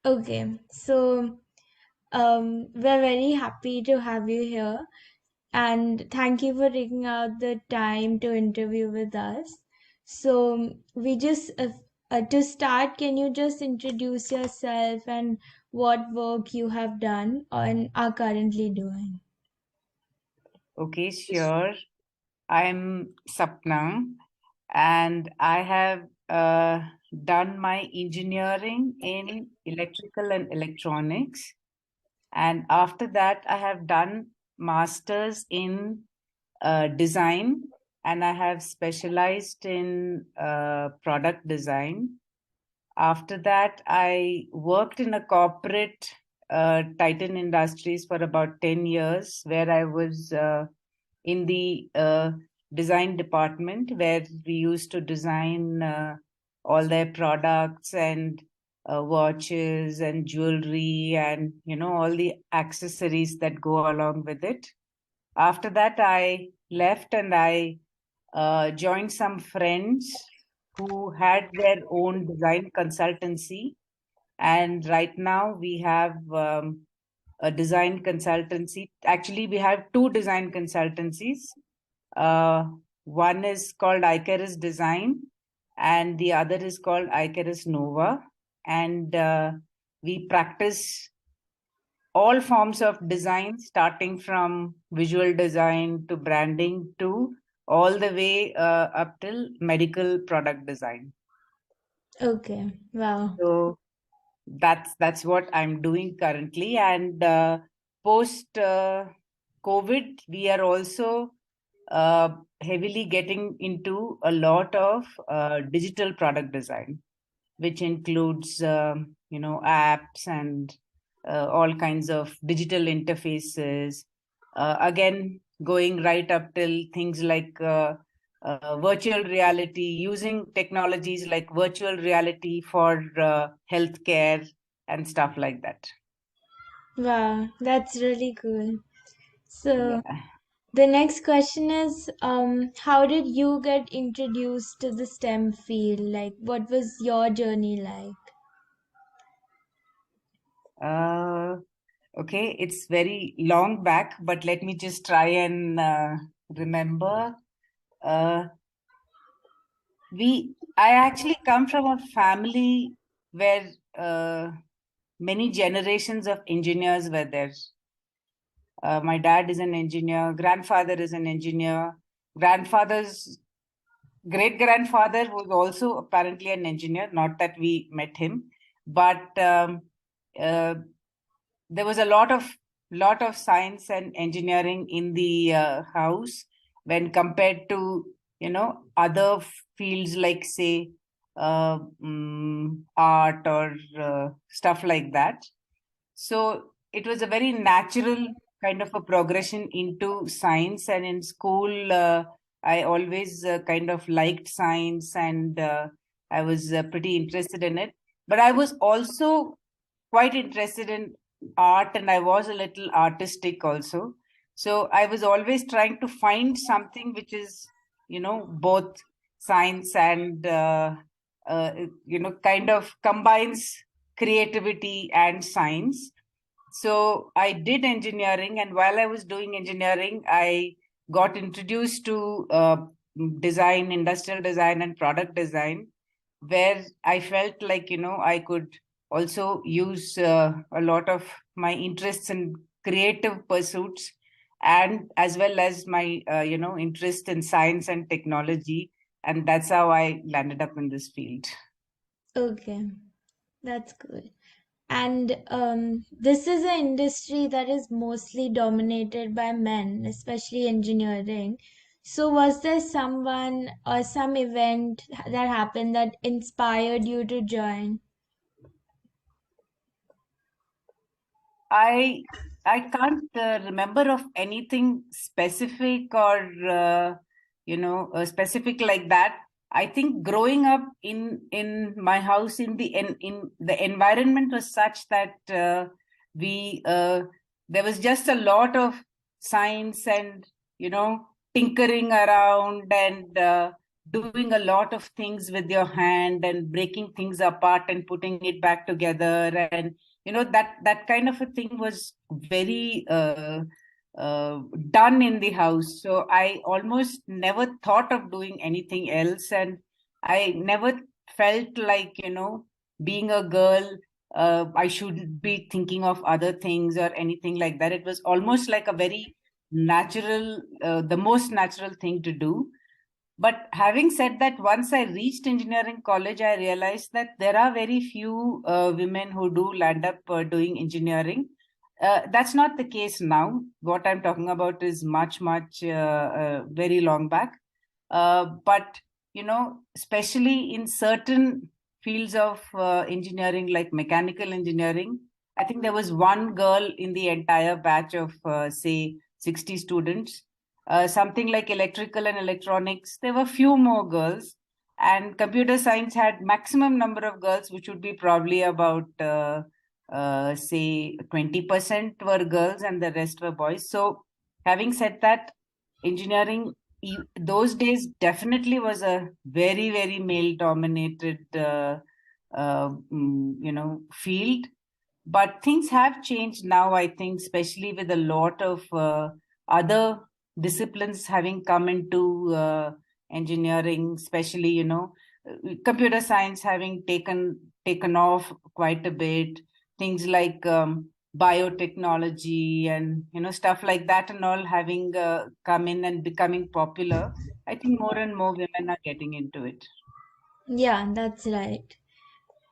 Okay, so we're very happy to have you here, and thank you for taking out the time to interview with us. So, we just to start, can you just introduce yourself and what work you have done and are currently doing? Okay, sure. I'm Sapna, and I have done my engineering in electrical and electronics. And after that, I have done masters in design, and I have specialized in product design. After that, I worked in a corporate Titan Industries for about 10 years, where I was in the design department, where we used to design all their products and watches and jewelry and all the accessories that go along with it. After that, I left and I joined some friends who had their own design consultancy. And right now we have a design consultancy. Actually, we have two design consultancies. Uh, One is called Icarus Design, and the other is called Icarus Nova. And we practice all forms of design, starting from visual design to branding to all the way up till medical product design. Okay, wow. So that's what I'm doing currently. And post COVID, we are also heavily getting into a lot of digital product design, which includes apps and all kinds of digital interfaces. Again, going right up till things like virtual reality, using technologies like virtual reality for healthcare and stuff like that. Wow, that's really cool. So, Yeah. the next question is, how did you get introduced to the STEM field? Like, what was your journey like? Uh, okay, it's very long back, but let me just try and remember. Uh, I actually come from a family where many generations of engineers were there. My dad is an engineer, grandfather is an engineer, grandfather's great grandfather was also apparently an engineer, not that we met him, but uh, there was a lot of science and engineering in the house when compared to other fields like say art or stuff like that. So it was a very natural kind of a progression into science. And in school, I always kind of liked science, and I was pretty interested in it. But I was also quite interested in art, and I was a little artistic also. So I was always trying to find something which is, both science and, kind of combines creativity and science. So I did engineering, and while I was doing engineering, I got introduced to design, industrial design, and product design, where I felt like I could also use a lot of my interests in creative pursuits, and as well as my interest in science and technology, and that's how I landed up in this field. Okay, that's good. And this is an industry that is mostly dominated by men, especially engineering. So, was there someone or some event that happened that inspired you to join? I I can't remember of anything specific or specific like that. I think growing up in my house, in the environment was such that we there was just a lot of science and tinkering around, and doing a lot of things with your hand and breaking things apart and putting it back together, and that kind of a thing was very done in the house. So I almost never thought of doing anything else, and I never felt like, being a girl, I should be thinking of other things or anything like that. It was almost like a very natural, the most natural thing to do. But having said that, once I reached engineering college, I realized that there are very few women who do land up doing engineering. That's not the case now. What I'm talking about is much, much very long back. But, especially in certain fields of engineering, like mechanical engineering, I think there was one girl in the entire batch of, say, 60 students. Something like electrical and electronics, there were few more girls, and computer science had maximum number of girls, which would be probably about say 20% were girls and the rest were boys. So having said that, engineering those days definitely was a very, very male dominated field. But things have changed now, I think, especially with a lot of other disciplines having come into engineering, especially, computer science having taken off quite a bit. Things like biotechnology and stuff like that and all having come in and becoming popular. I think more and more women are getting into it. Yeah, that's right.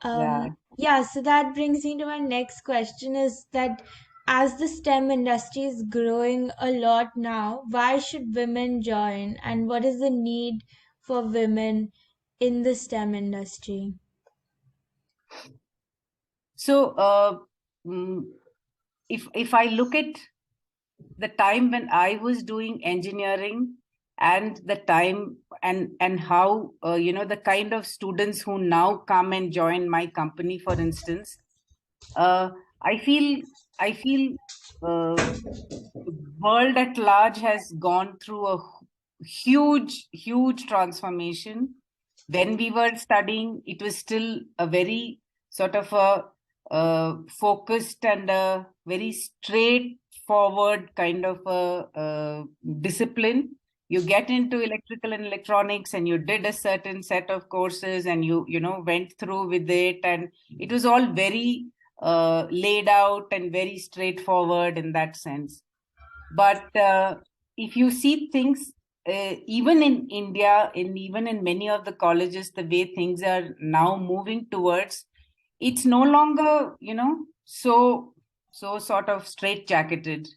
Yeah. Yeah, so that brings me to my next question is that as the STEM industry is growing a lot now, why should women join and what is the need for women in the STEM industry? So, mm, if I look at the time when I was doing engineering and the time and how the kind of students who now come and join my company, for instance, uh, I feel I feel the world at large has gone through a huge transformation. When we were studying, it was still a very sort of a focused and a very straightforward kind of a discipline. You get into electrical and electronics and you did a certain set of courses and you went through with it, and it was all very laid out and very straightforward in that sense. But if you see things, even in India, even in many of the colleges, the way things are now moving towards, it's no longer, so sort of straitjacketed.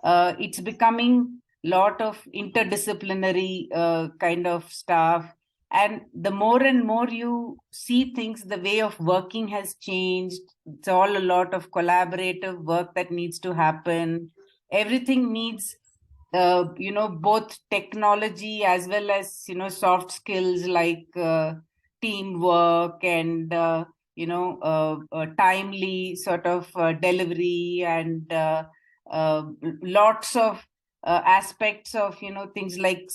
It's becoming lot of interdisciplinary kind of stuff, and the more and more you see things, the way of working has changed. It's all a lot of collaborative work that needs to happen. Everything needs both technology as well as soft skills like teamwork and timely sort of delivery and lots of aspects of things like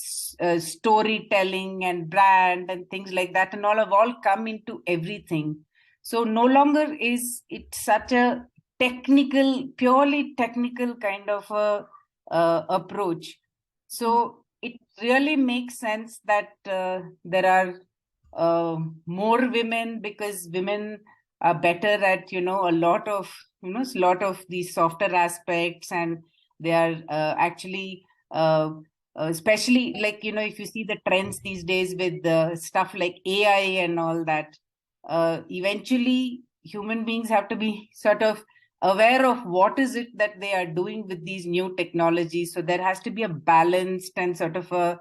storytelling and brand and things like that, and all have all come into everything. So no longer is it such a purely technical kind of a approach. So it really makes sense that there are more women, because women are better at a lot of these softer aspects, and they are actually especially like if you see the trends these days with stuff like AI and all that, eventually human beings have to be sort of aware of what is it that they are doing with these new technologies. So there has to be a balanced and sort of a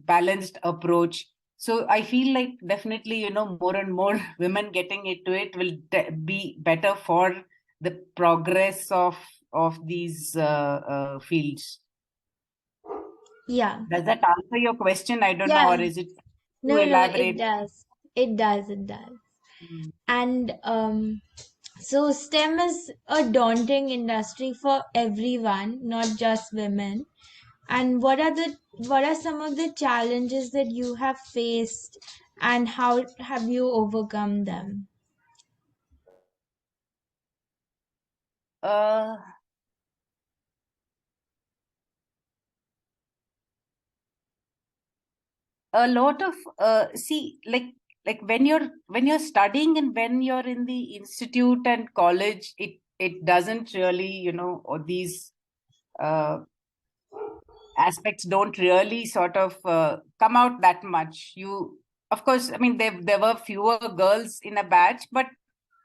balanced approach. So I feel like definitely more and more women getting into it will be better for the progress of these fields. Yeah. Does that answer your question? I don't know, Yeah. or is it too No, no, it elaborate? does. It does, it does. Mm. And so STEM is a daunting industry for everyone, not just women. And what are some of the challenges that you have faced, and how have you overcome them? Uh, a lot of see, like when you're studying and when you're in the institute and college, it doesn't really, or these uh, aspects don't really sort of come out that much. You, of course, I mean, there were fewer girls in a batch, but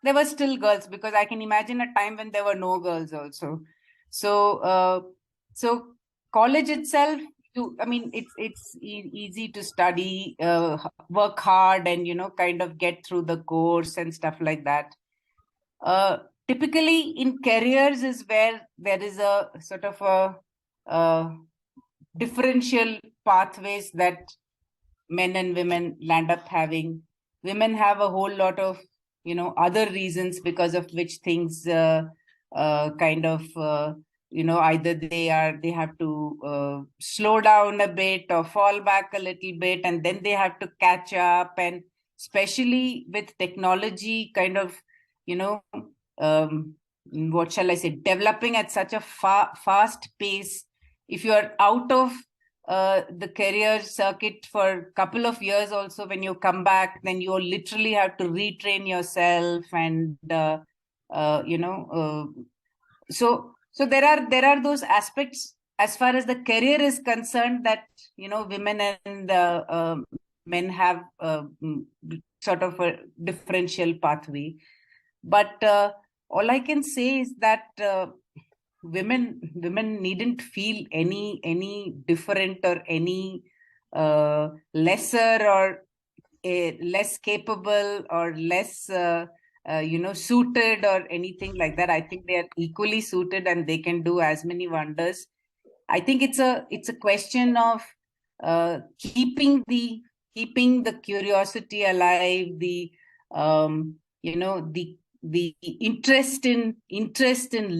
there were still girls, because I can imagine a time when there were no girls also. So so college itself, I mean, it's easy to study, work hard, and kind of get through the course and stuff like that. uh, Typically in careers is where there is a sort of a differential pathways that men and women land up having. Women have a whole lot of, other reasons because of which things kind of, either they have to slow down a bit or fall back a little bit, and then they have to catch up. And especially with technology kind of, you know, what shall I say, developing at such a fast pace, if you are out of the career circuit for a couple of years also, when you come back, then you literally have to retrain yourself. And so there are those aspects as far as the career is concerned, that women and men have sort of a differential pathway. But all I can say is that women needn't feel any different, or any lesser, or less capable, or less suited, or anything like that. I think they are equally suited, and they can do as many wonders. I think it's a question of keeping the curiosity alive, the interest in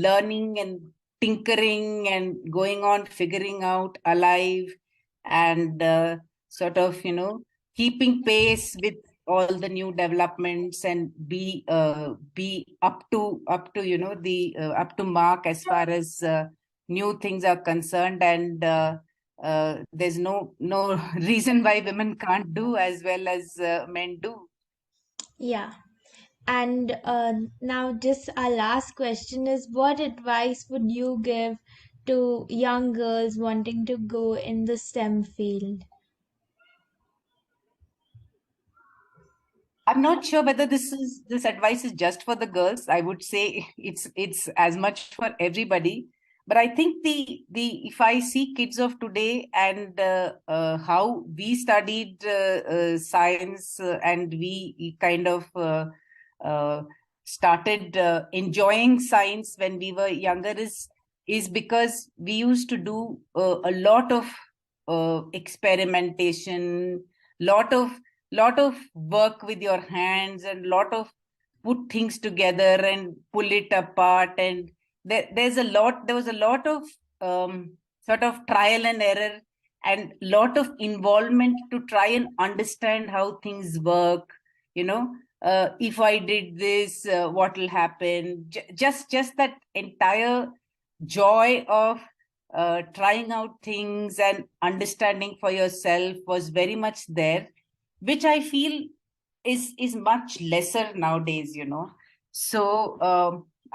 learning and tinkering and going on figuring out alive, and sort of keeping pace with all the new developments, and be up to the up to mark as far as new things are concerned. And there's no reason why women can't do as well as men do. Yeah. And now, just our last question is, what advice would you give to young girls wanting to go in the STEM field? I'm not sure whether this advice is just for the girls. I would say it's as much for everybody. But I think the if I see kids of today, and how we studied science, and we kind of uh, started enjoying science when we were younger, is because we used to do a lot of experimentation, lot of work with your hands, and lot of put things together and pull it apart. And there was a lot of sort of trial and error, and lot of involvement to try and understand how things work. If I did this, what will happen? Just that entire joy of trying out things and understanding for yourself was very much there, which I feel is much lesser nowadays. So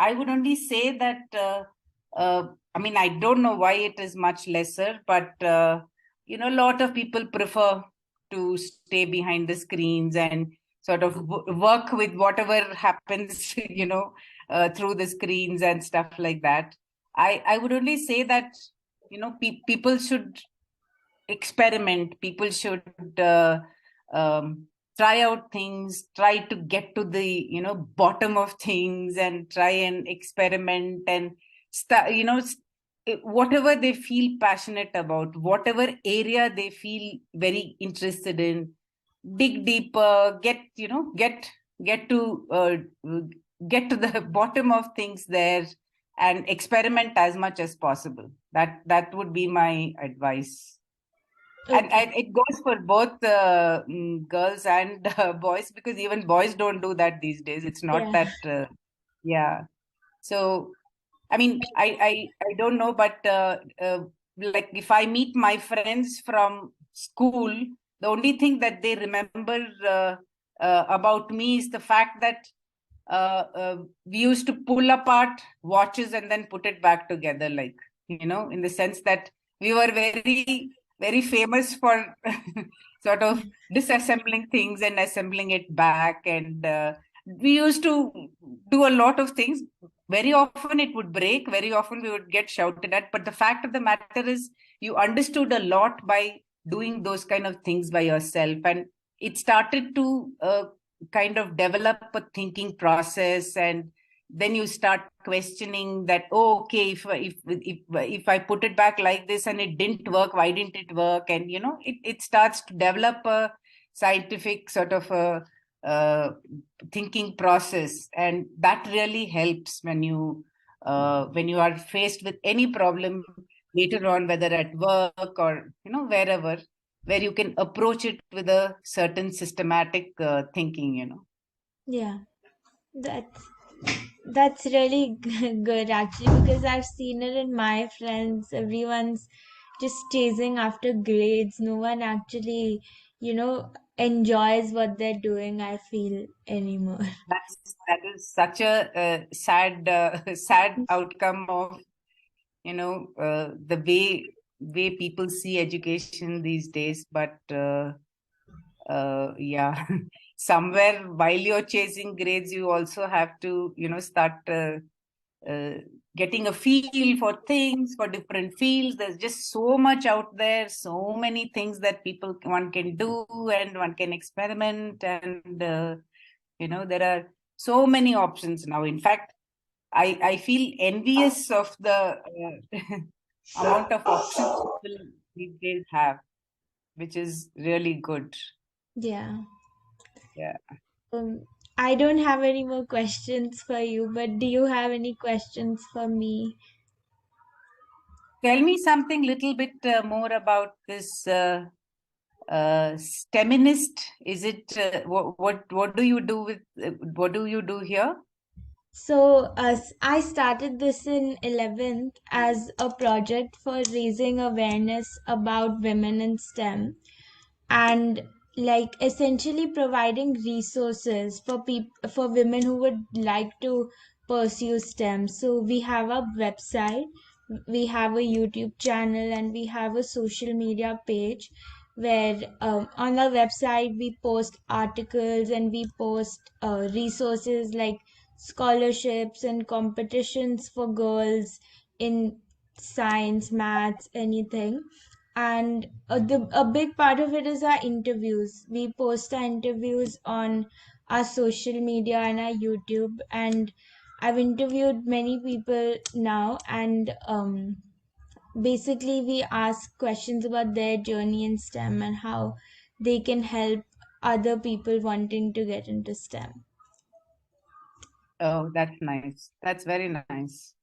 I would only say that I mean, I don't know why it is much lesser, but a lot of people prefer to stay behind the screens and sort of work with whatever happens, through the screens and stuff like that. I would only say that people should experiment. People should try out things, try to get to the bottom of things, and try and experiment, and start, whatever they feel passionate about, whatever area they feel very interested in, dig deeper, get to get to the bottom of things there, and experiment as much as possible. That would be my advice. Okay. And it goes for both girls and boys, because even boys don't do that these days. It's not Yeah. that, yeah. So, I mean, I don't know, but like if I meet my friends from school, the only thing that they remember about me is the fact that we used to pull apart watches and then put it back together, like, in the sense that we were very, very famous for sort of disassembling things and assembling it back. And we used to do a lot of things. Very often it would break, very often we would get shouted at. But the fact of the matter is, you understood a lot by doing those kind of things by yourself. And it started to kind of develop a thinking process. And then you start questioning that, oh, okay, if I put it back like this and it didn't work, why didn't it work? And it starts to develop a scientific sort of a thinking process. And that really helps when you are faced with any problem later on, whether at work or wherever, where you can approach it with a. Systematic thinking. Yeah. That's that's really good actually, because I've seen it in my friends. Everyone's just chasing after grades. No one actually, enjoys what they're doing, I feel, anymore. That is such a sad sad outcome of the way people see education these days. But yeah, somewhere while you're chasing grades, you also have to start uh, getting a feel for things, for different fields. There's just so much out there, so many things that one can do, and one can experiment. And there are so many options now. In fact, I feel envious of the amount of options people these days have, which is really good. Yeah. Yeah. I don't have any more questions for you, but do you have any questions for me? Tell me something little bit more about this STEMinist. Is it what do you do with what do you do here? So, I started this in 11th as a project for raising awareness about women in STEM, and like essentially providing resources for for women who would like to pursue STEM. So we have a website, we have a YouTube channel, and we have a social media page where on our website we post articles and we post resources like scholarships and competitions for girls in science, maths, anything. And a big part of it is our interviews. We post our interviews on our social media and our YouTube, and I've interviewed many people now. And basically we ask questions about their journey in STEM and how they can help other people wanting to get into STEM. Oh, that's nice. That's very nice.